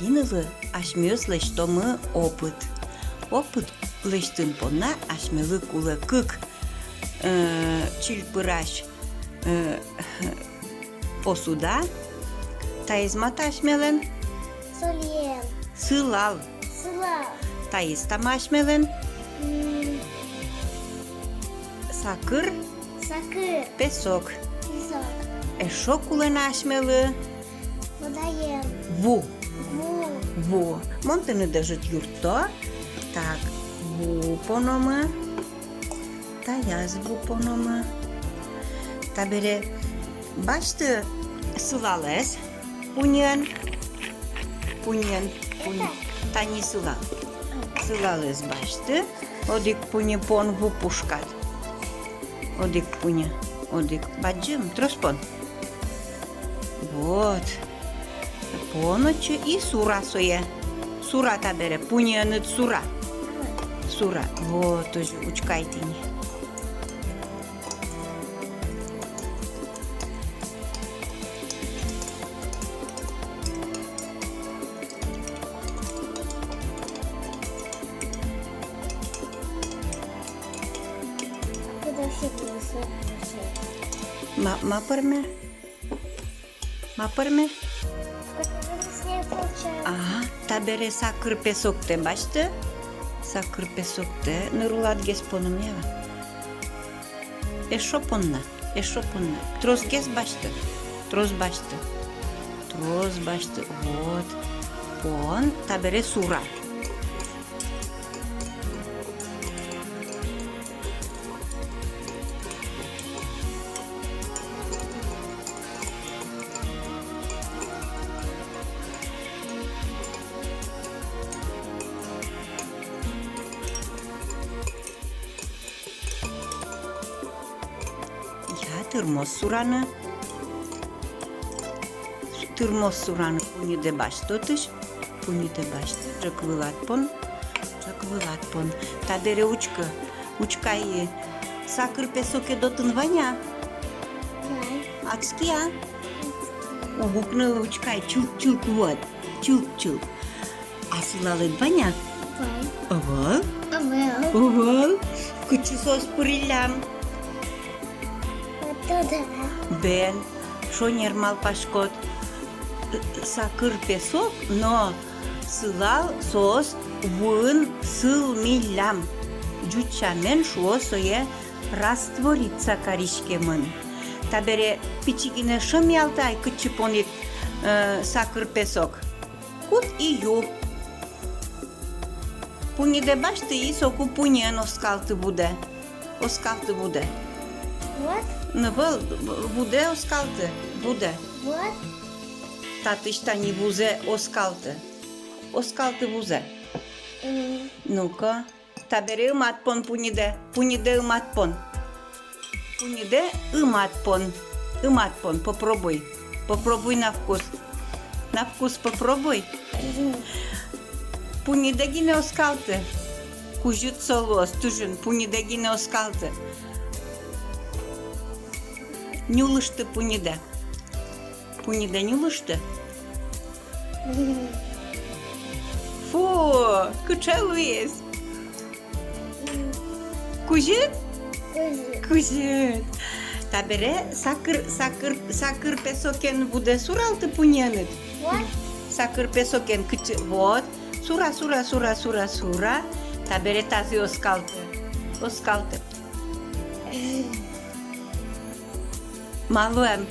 Алинылы ашмёслы, что мы опыт. Опыт лыштын понна ашмелы кулы кык чилпыраш посуда. Таизмата ашмелен Солием. сылал. Сыла. Таистама ашмелен сакыр Сакыр. песок. Песок. Эшо кулена ашмелы Водаем. ву. Ву. Во. Монтаны дажит юрто. Так, ву понома. Та яз ву понома. Та бере башты сылалес. Пуньян. Пуньян. Та не сылал. Сылалес башты. Одик пуни пон ву пушкат. Одик пуня. Одик. Баджим, троспон. Вот. Поночи и сура соя. Сура табере, пуньяны сура. Сура. Вот, тоже учкайтыни. Куда все принесут? Мапарме? Мапарме? С ней получается. Ага, табере сакыр песокте башты. Сакыр песокте. Нырулат гес понумева. Эшо понна. Эшо понна. Трос гес башты. Трос башты. Трос башты. Вот. Пон. Табере сура. Tırmos suranı. Tırmos suranı puni de baştotuş. Puni de baştı. Çakvılatpon. Çakvılatpon. Tadere uçka. Uçkayı. Sakır pesoke dotınvanya. Да. Ackia. Обукнула учкай. Чулк-чулк вот. Чулк-чулк. Асылалыдвanya. Давай. Овал. А Овал. Кычысос пырылям. оттуда. Ben, шонермал пашкот, сакыр песок, но сылал сос вын сыл миллям. Джучамен шуо сое раствориться каришкемын. Табере пичигине шым ялтай кычыпонит сакыр песок. Кут и ю. Пуниде башты и соку пунien оскалты буде. Оскалты буде. Вот. Нывыл буде оскалты. Буде. Вот. Татышта не бузе оскалты. Оскалты бузе. Ну-ка. Табере ыматпон пуниде. Пуниде ыматпон. Пуниде ыматпон. Ыматпон. Попробуй. Попробуй на вкус. На вкус попробуй. Пунидегине оскалты. Кужут солос. Тужун. Пунидегине оскалты. Нюлышты пуниде. Пуниде нюлышты. Фу, кучалуес. Кужет? Кужет. Табере сакыр песокен буде суралты пуньянет. Вот. Сакыр песокен кычы. Вот. Сура. Табере тази оскалты. Оскалты. Малуем.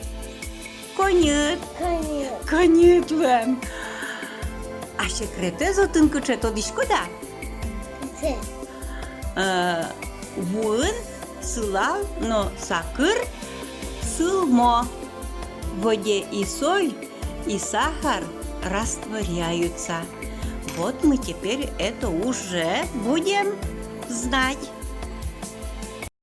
Конет. Конец. Конетлем. А ще крете зотын кычето дишкода? Це. Вын, сылал, но сакыр, сылмо. В воде и соль, и сахар растворяются. Вот мы теперь это уже будем знать.